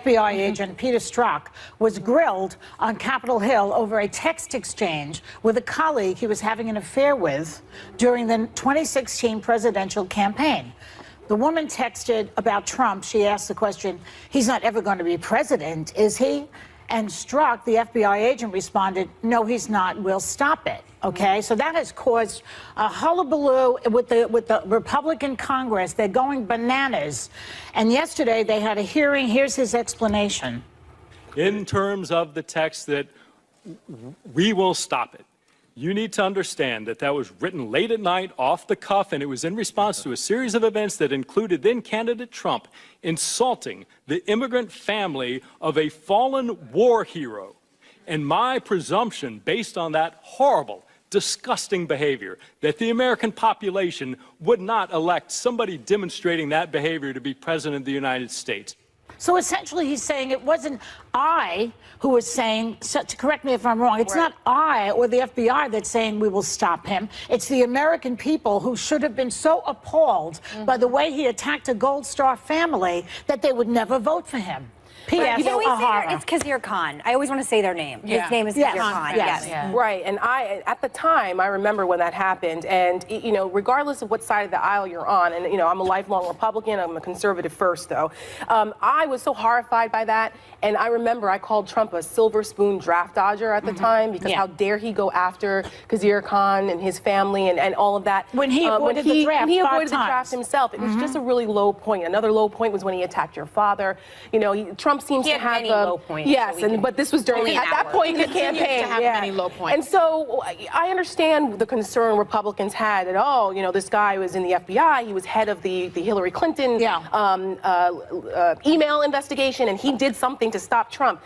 FBI agent Peter Strzok was grilled on Capitol Hill over a text exchange with a colleague he was having an affair with during the 2016 presidential campaign. The woman texted about Trump. She asked the question, he's not ever going to be president, is he? And Strzok, the FBI agent, responded, no, he's not. We'll stop it. Okay, so that has caused a hullabaloo with the Republican Congress. They're going bananas. And yesterday they had a hearing. Here's his explanation. In terms of the text that we will stop it, you need to understand that that was written late at night, off the cuff, and it was in response to a series of events that included then-candidate Trump insulting the immigrant family of a fallen war hero. And my presumption, based on that horrible, disgusting behavior, that the American population would not elect somebody demonstrating that behavior to be president of the United States. So essentially he's saying it wasn't I who was saying, so, to correct me if I'm wrong, it's not I or the FBI that's saying we will stop him. It's the American people who should have been so appalled by the way he attacked a Gold Star family that they would never vote for him. P.S. It's Khizr Khan. I always want to say their name. His name is Khizr Khan. Yes. Yeah. Right, and at the time, I remember when that happened, and, you know, regardless of what side of the aisle you're on, and, you know, I'm a lifelong Republican, I'm a conservative first, though, I was so horrified by that, and I remember I called Trump a silver spoon draft dodger at the time, because how dare he go after Khizr Khan and his family and all of that. When he avoided the draft when he avoided the times. draft himself, it was just a really low point. Another low point was when he attacked your father. You know, Trump seems to have low points. Yes, but this was during at that point in the campaign. To have many low points. And so I understand the concern Republicans had that, oh, you know, this guy was in the FBI, he was head of the Hillary Clinton email investigation, and he did something to stop Trump.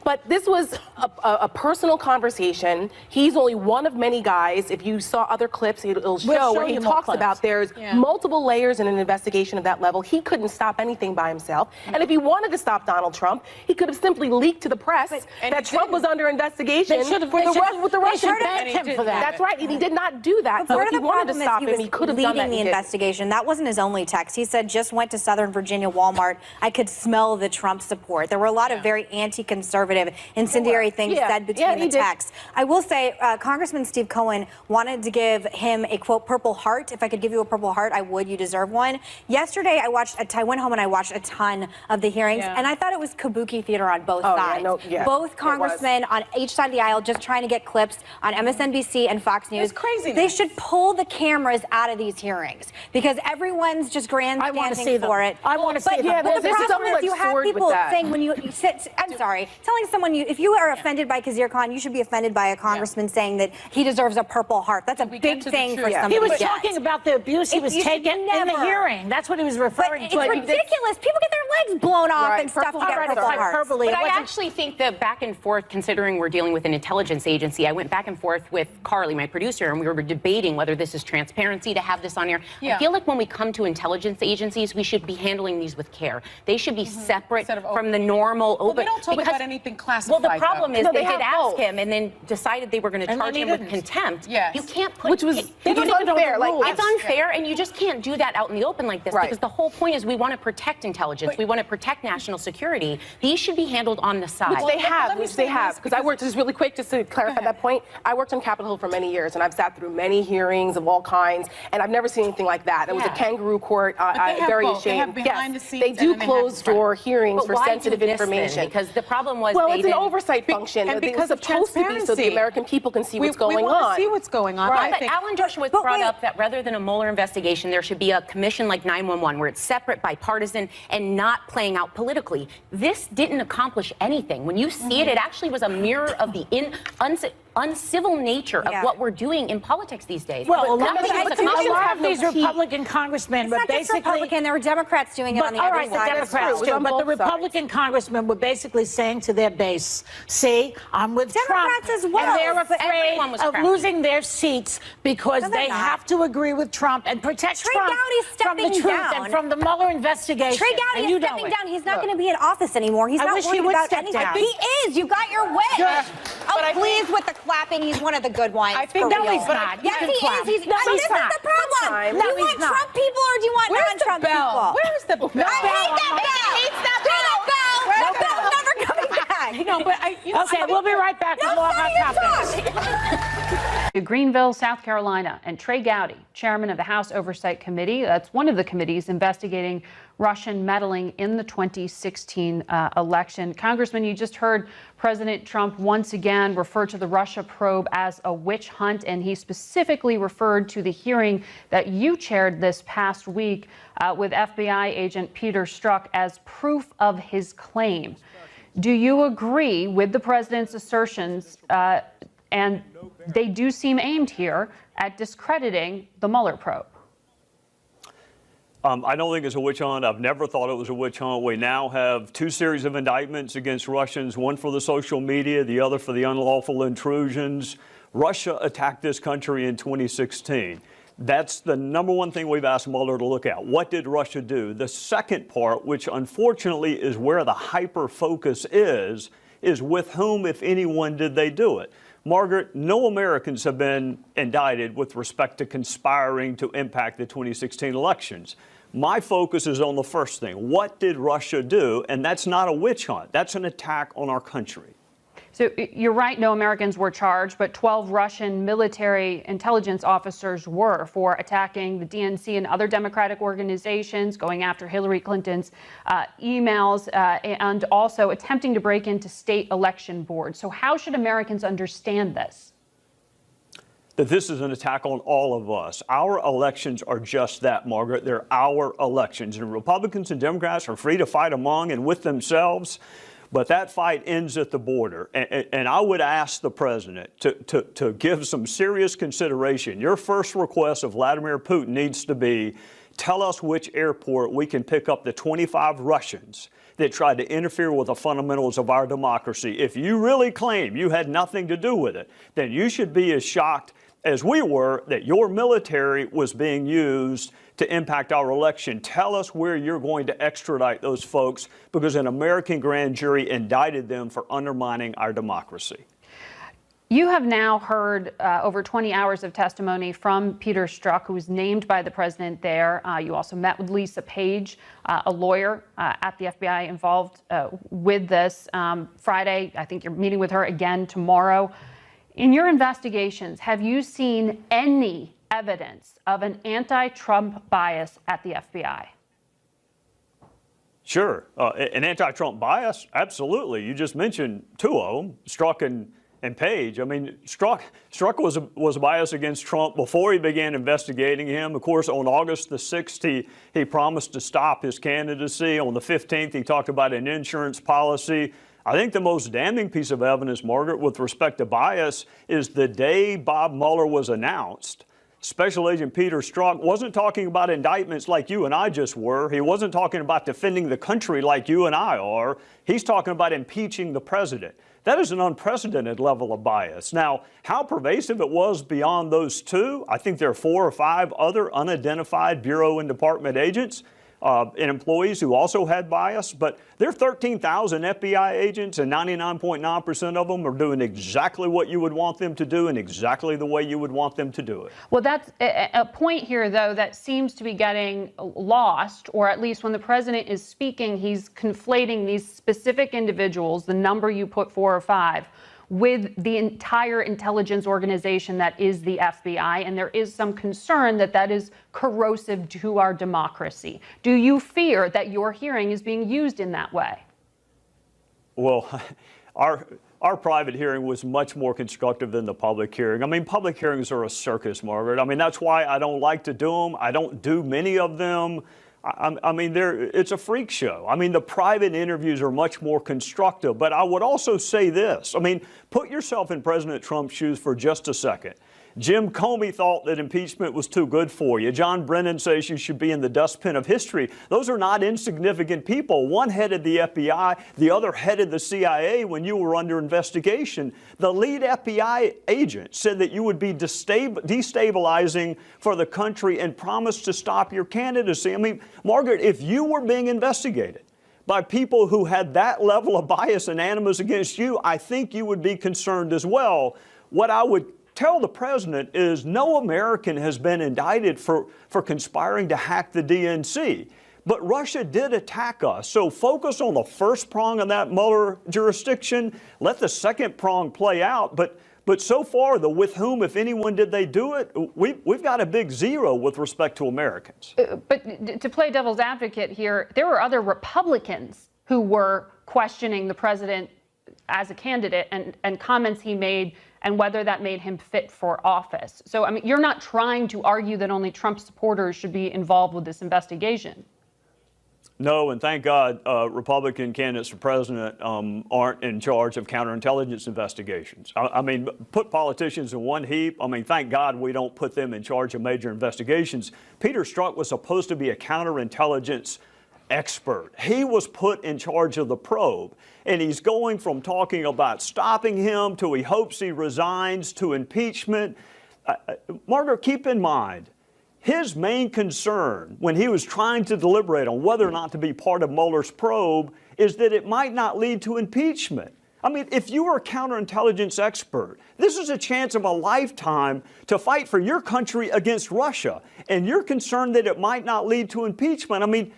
But this was a personal conversation. He's only one of many guys. If you saw other clips, it'll show where he talks about there's multiple layers in an investigation of that level. He couldn't stop anything by himself. And if he wanted to stop Donald Trump, he could have simply leaked to the press that Trump was under investigation with the Russian him for that. That's right. He did not do that. But So part if of he the wanted to problem stop is him, he could have done that. leading the investigation. That wasn't his only text. He said, just went to Southern Virginia Walmart. I could smell the Trump support. There were a lot of very anti-conservative, incendiary things said between the texts. I will say, Congressman Steve Cohen wanted to give him a, quote, Purple Heart. If I could give you a Purple Heart, I would. You deserve one. Yesterday, I went home and I watched a ton of the hearings, and I thought it was kabuki theater on both sides. Both congressmen on each side of the aisle just trying to get clips on MSNBC and Fox News. It's crazy. They should pull the cameras out of these hearings because everyone's just grandstanding for it. I want to see them. Yeah, But the there's a problem is you have double-edged sword people with that. saying when you sit, I'm sorry, telling someone if you are offended by Khizr Khan, you should be offended by a congressman saying that he deserves a Purple Heart. That's a big thing for somebody. He was to get. talking about the abuse he was taking in the hearing. That's what he was referring to. It's ridiculous. People get their legs blown off and stuff and get Purple Hearts. But I actually think the back and forth, considering we're dealing with an intelligence agency, I went back and forth with Carly, my producer, and we were debating whether this is transparency to have this on here. I feel like when we come to intelligence agencies, we should be handling these with care. They should be separate from the normal open. Well, they don't talk about anything classified. Well, the problem is they did ask him and then decided they were going to charge him with contempt. Yes. You can't put... Which was unfair. It's unfair, and you just can't do that out in the open like this because the whole point is we want to protect intelligence. We want to protect national security. These should be handled on the side. Which they have. Because I worked, just really quick, just to clarify that point, I worked on Capitol Hill for many years, and I've sat through many hearings of all kinds, and I've never seen anything like that. It was a kangaroo court. I'm very ashamed. Yes, they do closed-door hearings for sensitive information. Because the problem was it's an oversight function. And because it's supposed to be so the American people can see what's going on. We want to see what's going on. Right. But Alan Dershowitz brought up that rather than a Mueller investigation, there should be a commission like 911 where it's separate, bipartisan, and not playing out politically. This didn't accomplish anything. When you see it, it actually was a mirror of the uncivil nature of what we're doing in politics these days. Well, a lot of these Republican congressmen were basically Republican. There were Democrats doing it on the other side. The Democrats too, but the Republican congressmen were basically saying to their base, "See, I'm with Democrats Trump," as well. and they're afraid of losing their seats because they have to agree with Trump and protect Trump from the truth and from the Mueller investigation. Trey Gowdy is stepping down. He's not going to be in office anymore. He's not worried about anything. He is. You got your wish. Oh, please with the clapping. He's one of the good ones. I think no, he's not. Yes, he is. This is the problem. Do you want Trump people or do you want non-Trump people? Where's the bell? I hate that bell. Hates that bell. bell. Where's the bell? Okay, we'll be right back with more hot topics. Greenville, South Carolina, and Trey Gowdy, chairman of the House Oversight Committee. That's one of the committees investigating Russian meddling in the 2016 election. Congressman, you just heard President Trump once again refer to the Russia probe as a witch hunt, and he specifically referred to the hearing that you chaired this past week with FBI agent Peter Strzok as proof of his claim. Do you agree with the president's assertions, and they do seem aimed here at discrediting the Mueller probe? I don't think it's a witch hunt. I've never thought it was a witch hunt. We now have two series of indictments against Russians, one for the social media, the other for the unlawful intrusions. Russia attacked this country in 2016. That's the number one thing we've asked Mueller to look at. What did Russia do? The second part, which unfortunately is where the hyper focus is with whom, if anyone, did they do it? Margaret, no Americans have been indicted with respect to conspiring to impact the 2016 elections. My focus is on the first thing. What did Russia do? And that's not a witch hunt. That's an attack on our country. So you're right, no Americans were charged, but 12 Russian military intelligence officers were for attacking the DNC and other Democratic organizations, going after Hillary Clinton's emails, and also attempting to break into state election boards. So how should Americans understand this? That this is an attack on all of us. Our elections are just that, Margaret. They're our elections. And Republicans and Democrats are free to fight among and with themselves. But that fight ends at the border. And I would ask the president to give some serious consideration. Your first request of Vladimir Putin needs to be, tell us which airport we can pick up the 25 Russians that tried to interfere with the fundamentals of our democracy. If you really claim you had nothing to do with it, then you should be as shocked as we were that your military was being used to impact our election. Tell us where you're going to extradite those folks, because an American grand jury indicted them for undermining our democracy. You have now heard over 20 hours of testimony from Peter Strzok, who was named by the president there. You also met with Lisa Page, a lawyer at the FBI involved with this Friday. I think you're meeting with her again tomorrow. In your investigations, have you seen any evidence of an anti-Trump bias at the FBI? Sure. An anti-Trump bias? Absolutely. You just mentioned two of them, Strzok and Page. I mean, Strzok was biased against Trump before he began investigating him. Of course, on August the 6th, he promised to stop his candidacy. On the 15th, he talked about an insurance policy. I think the most damning piece of evidence, Margaret, with respect to bias is the day Bob Mueller was announced, Special Agent Peter Strzok wasn't talking about indictments like you and I just were. He wasn't talking about defending the country like you and I are. He's talking about impeaching the president. That is an unprecedented level of bias. Now, how pervasive it was beyond those two, I think there are 4 or 5 other unidentified Bureau and Department agents and employees who also had bias, but there are 13,000 FBI agents, and 99.9% of them are doing exactly what you would want them to do and exactly the way you would want them to do it. Well, that's a point here, though, that seems to be getting lost, or at least when the president is speaking, he's conflating these specific individuals, the number you put 4 or 5, with the entire intelligence organization that is the FBI, and there is some concern that that is corrosive to our democracy. Do you fear that your hearing is being used in that way? Well, our private hearing was much more constructive than the public hearing. I mean, public hearings are a circus, Margaret. I mean, that's why I don't like to do them. I don't do many of them. I mean, it's a freak show. I mean, the private interviews are much more constructive. But I would also say this. I mean, put yourself in President Trump's shoes for just a second. Jim Comey thought that impeachment was too good for you. John Brennan says you should be in the dustbin of history. Those are not insignificant people. One headed the FBI, the other headed the CIA when you were under investigation. The lead FBI agent said that you would be destabilizing for the country and promised to stop your candidacy. I mean, Margaret, if you were being investigated by people who had that level of bias and animus against you, I think you would be concerned as well. What I would tell the president is no American has been indicted for conspiring to hack the DNC. But Russia did attack us. So focus on the first prong of that Mueller jurisdiction. Let the second prong play out. But so far, the with whom, if anyone, did they do it, we've got a big zero with respect to Americans. But to play devil's advocate here, there were other Republicans who were questioning the president as a candidate and comments he made and whether that made him fit for office. So, I mean, you're not trying to argue that only Trump supporters should be involved with this investigation. No, and thank God Republican candidates for president aren't in charge of counterintelligence investigations. I mean, put politicians in one heap. I mean, thank God we don't put them in charge of major investigations. Peter Strzok was supposed to be a counterintelligence expert. He was put in charge of the probe, and he's going from talking about stopping him to he hopes he resigns to impeachment. Margaret, keep in mind, his main concern when he was trying to deliberate on whether or not to be part of Mueller's probe is that it might not lead to impeachment. I mean, if you are a counterintelligence expert, this is a chance of a lifetime to fight for your country against Russia, and you're concerned that it might not lead to impeachment. I mean,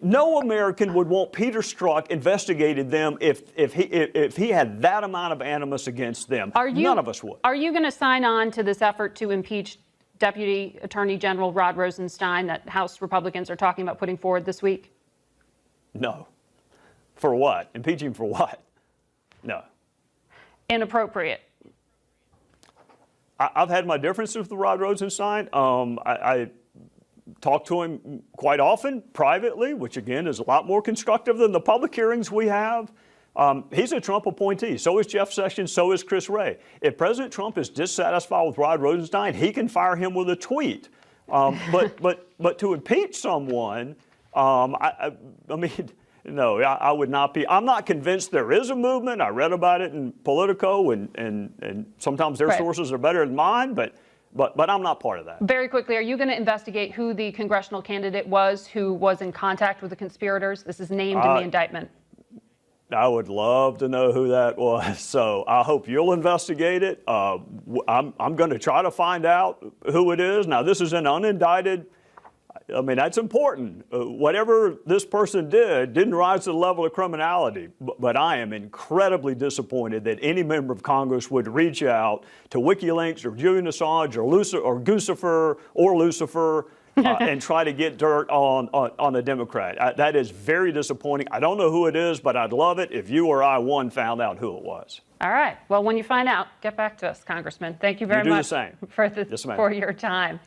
no American would want Peter Strzok investigated them if he had that amount of animus against them. None of us would. Are you going to sign on to this effort to impeach Deputy Attorney General Rod Rosenstein that House Republicans are talking about putting forward this week? No. For what? Impeaching for what? No. Inappropriate. I've had my differences with Rod Rosenstein. I talk to him quite often privately, which again is a lot more constructive than the public hearings we have. He's a Trump appointee. So is Jeff Sessions. So is Chris Wray. If President Trump is dissatisfied with Rod Rosenstein, he can fire him with a tweet. But to impeach someone, I mean, no, I would not be. I'm not convinced there is a movement. I read about it in Politico, and sometimes their sources are better than mine, but I'm not part of that. Very quickly, are you going to investigate who the congressional candidate was who was in contact with the conspirators? This is named in the indictment. I would love to know who that was. So I hope you'll investigate it. I'm going to try to find out who it is. Now, this is an unindicted. I mean, that's important. Whatever this person didn't rise to the level of criminality. But I am incredibly disappointed that any member of Congress would reach out to WikiLeaks or Julian Assange or Lucifer and try to get dirt on a Democrat. That is very disappointing. I don't know who it is, but I'd love it if you or I found out who it was. All right. Well, when you find out, get back to us, Congressman. Thank you very much the same. for your time.